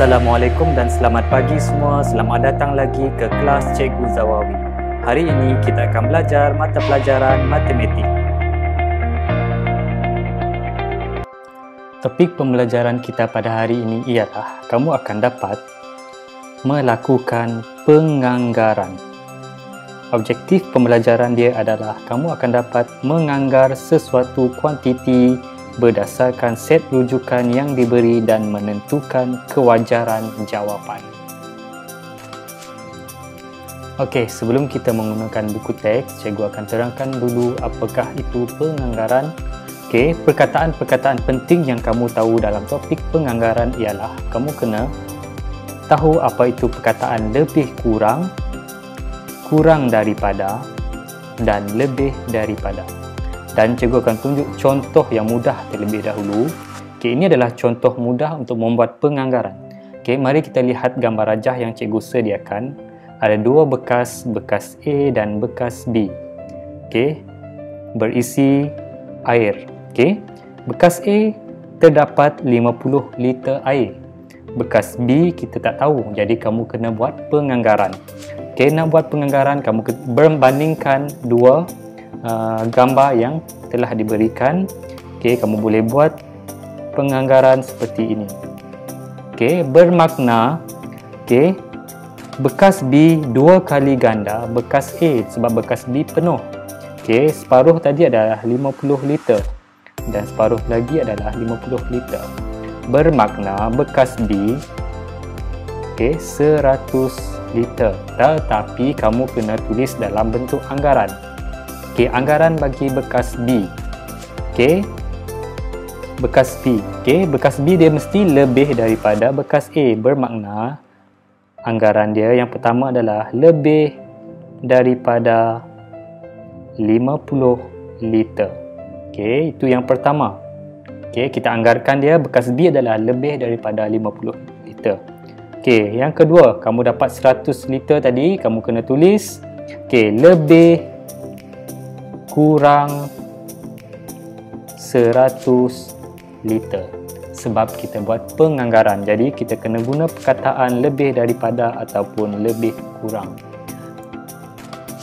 Assalamualaikum dan selamat pagi semua. Selamat datang lagi ke kelas Cikgu Zawawi. Hari ini kita akan belajar mata pelajaran matematik. Topik pembelajaran kita pada hari ini ialah kamu akan dapat melakukan penganggaran. Objektif pembelajaran dia adalah kamu akan dapat menganggar sesuatu kuantiti berdasarkan set rujukan yang diberi dan menentukan kewajaran jawapan. Okey, sebelum kita menggunakan buku teks, cikgu akan terangkan dulu apakah itu penganggaran. Okey, perkataan-perkataan penting yang kamu tahu dalam topik penganggaran ialah kamu kena tahu apa itu perkataan lebih kurang, kurang daripada dan lebih daripada. Dan cikgu akan tunjuk contoh yang mudah terlebih dahulu. Okey, ini adalah contoh mudah untuk membuat penganggaran. Okey, mari kita lihat gambar rajah yang cikgu sediakan. Ada dua bekas, bekas A dan bekas B. Okey, berisi air. Okey, bekas A terdapat 50 liter air. Bekas B kita tak tahu, jadi kamu kena buat penganggaran. Okey, nak buat penganggaran kamu berbandingkan dua gambar yang telah diberikan. Okey, kamu boleh buat penganggaran seperti ini. Okey, bermakna okey, bekas B dua kali ganda bekas A sebab bekas B penuh. Okey, separuh tadi adalah 50 liter dan separuh lagi adalah 50 liter. Bermakna bekas B okey 100 liter. Tetapi kamu kena tulis dalam bentuk anggaran. Okey, anggaran bagi bekas B. Okey, bekas B. Okey, bekas B dia mesti lebih daripada bekas A. Bermakna anggaran dia yang pertama adalah lebih daripada 50 liter. Okey, itu yang pertama. Okey, kita anggarkan dia bekas B adalah lebih daripada 50 liter. Okey, yang kedua, kamu dapat 100 liter tadi, kamu kena tulis okey, lebih kurang 100 liter sebab kita buat penganggaran. Jadi kita kena guna perkataan lebih daripada ataupun lebih kurang.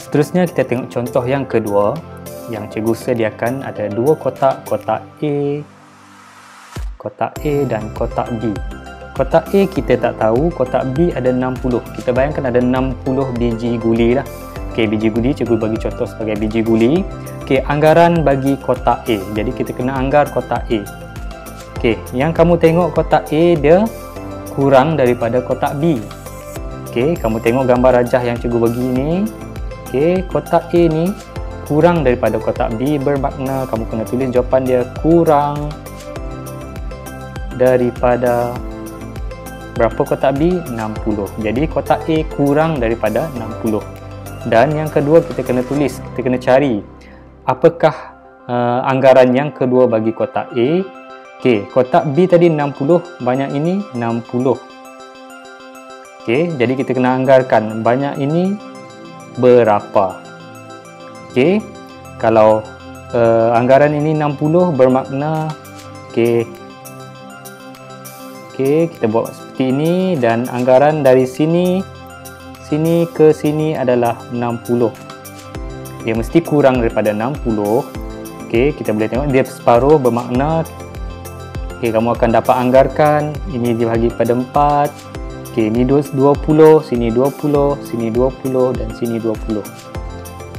Seterusnya kita tengok contoh yang kedua yang cikgu sediakan. Ada dua kotak, kotak A dan kotak B. Kotak A kita tak tahu, kotak B ada 60. Kita bayangkan ada 60 biji guli lah. Okey, biji guli cikgu bagi contoh sebagai biji guli. Okey, anggaran bagi kotak A. Jadi kita kena anggar kotak A. Okey, yang kamu tengok kotak A dia kurang daripada kotak B. Okey, kamu tengok gambar rajah yang cikgu bagi ni. Okey, kotak A ni kurang daripada kotak B, bermakna kamu kena tulis jawapan dia kurang daripada berapa kotak B? 60. Jadi kotak A kurang daripada 60. Dan yang kedua kita kena tulis, kita kena cari apakah anggaran yang kedua bagi kotak A. Okey, kotak B tadi 60, banyak ini 60. Okey, jadi kita kena anggarkan banyak ini berapa. Okey, kalau anggaran ini 60 bermakna okey, kita buat seperti ini dan anggaran dari sini ke sini adalah 60. Dia mesti kurang daripada 60. Okey, kita boleh tengok dia separuh, bermakna okey, kamu akan dapat anggarkan ini dibagi pada 4. Okey, ini 20, sini 20, sini 20 dan sini 20.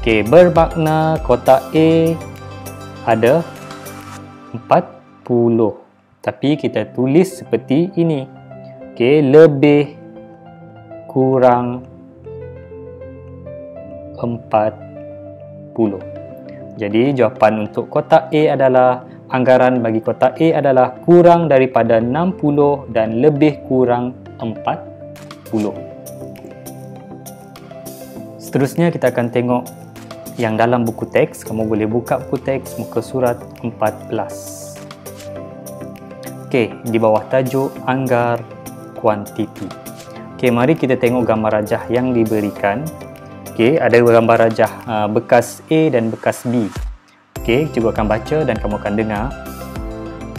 Okey, bermakna kotak A ada 40. Tapi kita tulis seperti ini. Okey, lebih kurang 40. Jadi jawapan untuk kotak A adalah anggaran bagi kotak A adalah kurang daripada 60 dan lebih kurang 40. Seterusnya kita akan tengok yang dalam buku teks. Kamu boleh buka buku teks muka surat 14. Okey, di bawah tajuk anggar kuantiti. Okey, mari kita tengok gambar rajah yang diberikan. Okey, ada gambar rajah bekas A dan bekas B. Okey, cikgu akan baca dan kamu akan dengar.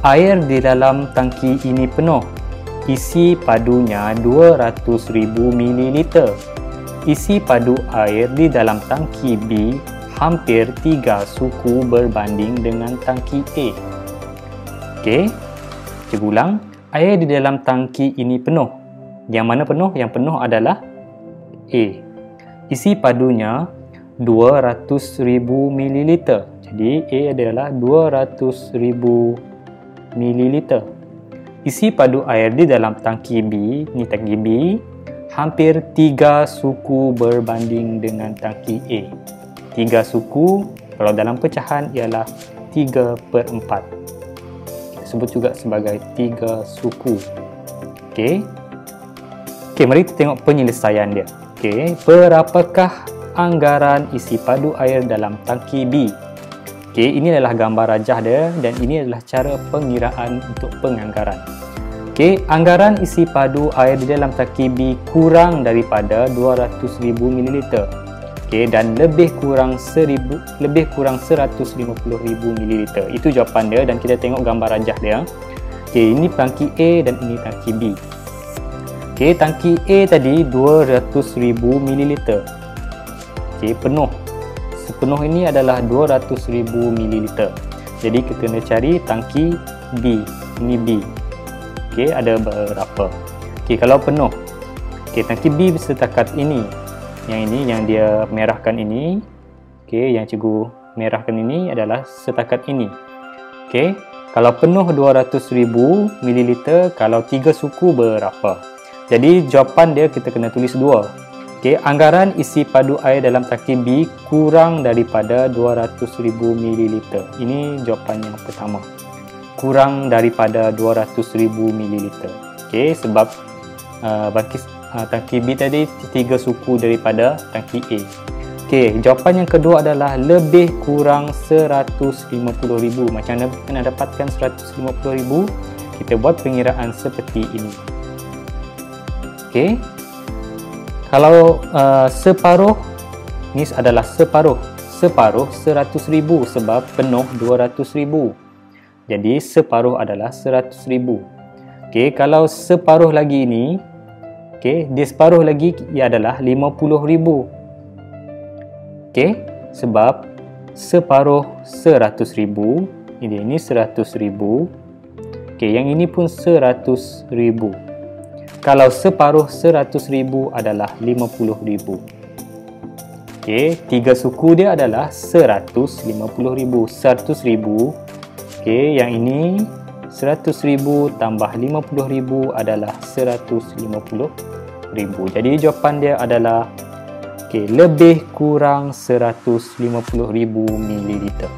Air di dalam tangki ini penuh. isi padunya 200,000 ml. Isi padu air di dalam tangki B hampir 3 suku berbanding dengan tangki A. Okey, cikgu ulang. Air di dalam tangki ini penuh. Yang mana penuh? Yang penuh adalah A. Isi padunya 200,000 ml. Jadi A adalah 200,000 ml. Isi padu air di dalam tangki B, ni tangki B, hampir 3 suku berbanding dengan tangki A. 3 suku, kalau dalam pecahan ialah 3/4. Disebut juga sebagai 3 suku. Okey. Okey, mari kita tengok penyelesaian dia. Okey, berapakah anggaran isi padu air dalam tangki B? Okey, ini adalah gambar rajah dia dan ini adalah cara pengiraan untuk penganggaran. Okey, anggaran isi padu air di dalam tangki B kurang daripada 200,000 ml. Okey, dan lebih kurang 150,000 ml. Itu jawapan dia dan kita tengok gambar rajah dia. Okey, ini tangki A dan ini tangki B. Okey, tangki A tadi 200,000 ml. Okey, penuh. Sepenuh ini adalah 200,000 ml. Jadi kita nak cari tangki B. Ini B. Okey, ada berapa? Okey, kalau penuh. Okey, tangki B setakat ini. Yang ini yang dia merahkan ini. Okey, yang cikgu merahkan ini adalah setakat ini. Okey, kalau penuh 200,000 ml, kalau 3 suku berapa? Jadi jawapan dia kita kena tulis 2. Okey, anggaran isi padu air dalam tangki B kurang daripada 200,000 ml. Ini jawapan yang pertama. Kurang daripada 200,000 ml. Okey, sebab tangki B tadi 3 suku daripada tangki A. Okey, jawapan yang kedua adalah lebih kurang 150,000. Macam mana kita nak dapatkan 150,000? Kita buat pengiraan seperti ini. Okey. Kalau separuh, ni adalah separuh. Separuh 100,000 sebab penuh 200,000. Jadi separuh adalah 100,000. Okey, kalau separuh lagi ini, okey, dia separuh lagi ia adalah 50,000. Okey, sebab separuh 100,000, ini 100,000. Okey, yang ini pun 100,000. Kalau separuh 100,000 adalah 50,000. Okey, 3 suku dia adalah 150,000. 100,000. Okey, yang ini 100,000 tambah 50,000 adalah 150,000. Jadi jawapan dia adalah lebih kurang 150,000 ml.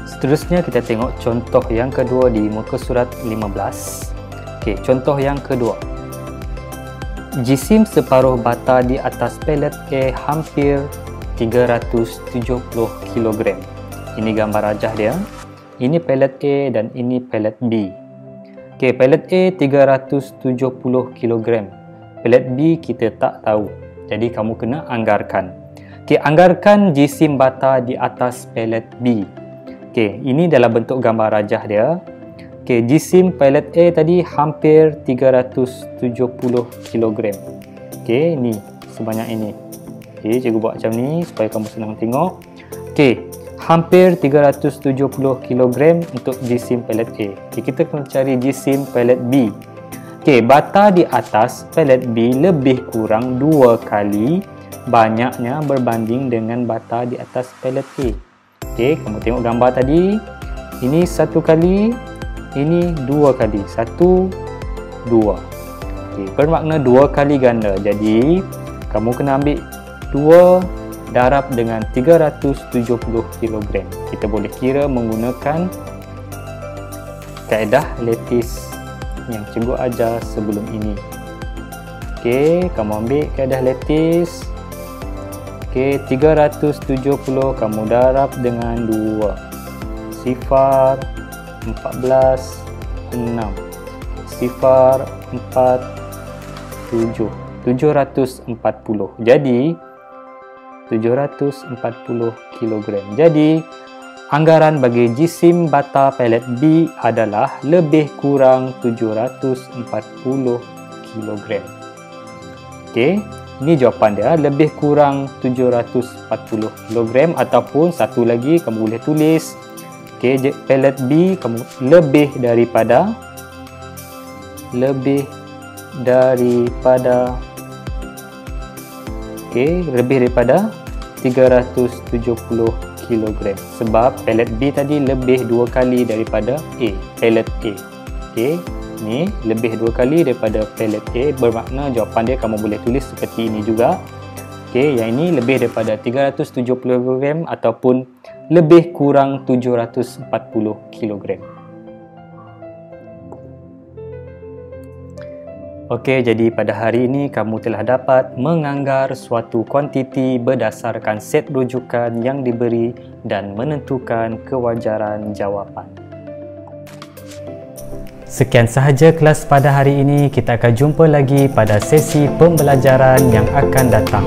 Seterusnya kita tengok contoh yang kedua di muka surat 15. Okey, contoh yang kedua. Jisim separuh bata di atas pelet A hampir 370 kg. Ini gambar rajah dia. Ini pelet A dan ini pelet B. Okey, pelet A 370 kg. Pelet B kita tak tahu. Jadi kamu kena anggarkan. Okey, anggarkan jisim bata di atas pelet B. Okey, ini dalam bentuk gambar rajah dia. Okey, jisim pelet A tadi hampir 370 kg. Okey, ni sebanyak ini. Okey, cikgu buat macam ni supaya kamu senang tengok. Okey, hampir 370 kg untuk jisim pelet A. Okey, kita kena cari jisim pelet B. Okey, bata di atas pelet B lebih kurang 2 kali banyaknya berbanding dengan bata di atas pelet A. Okey, kamu tengok gambar tadi. Ini 1 kali, ini 2 kali. 1, 2. Okey, bermakna 2 kali ganda. Jadi, kamu kena ambil 2 darab dengan 370 kg. Kita boleh kira menggunakan kaedah lattice yang cikgu ajar sebelum ini. Okey, kamu ambil kaedah lattice. Okey, 370 kamu darab dengan 2. Sifar 14, 6. Sifar 4, 7. 740. Jadi 740 kg. Jadi Anggaran bagi jisim bata pelet B adalah lebih kurang 740 kg. Okey, ini jawapan dia, lebih kurang 740 kg, ataupun satu lagi kamu boleh tulis, okey, pelet B kamu lebih daripada okey, lebih daripada 370 kg, sebab pelet B tadi lebih 2 kali daripada A, pelet A. Okey, ni lebih 2 kali daripada pelet A, bermakna jawapan dia kamu boleh tulis seperti ini juga. Okey, yang ini lebih daripada 370 kg ataupun lebih kurang 740 kg. Okey, jadi pada hari ini kamu telah dapat menganggar suatu kuantiti berdasarkan set rujukan yang diberi dan menentukan kewajaran jawapan. Sekian sahaja kelas pada hari ini. Kita akan jumpa lagi pada sesi pembelajaran yang akan datang.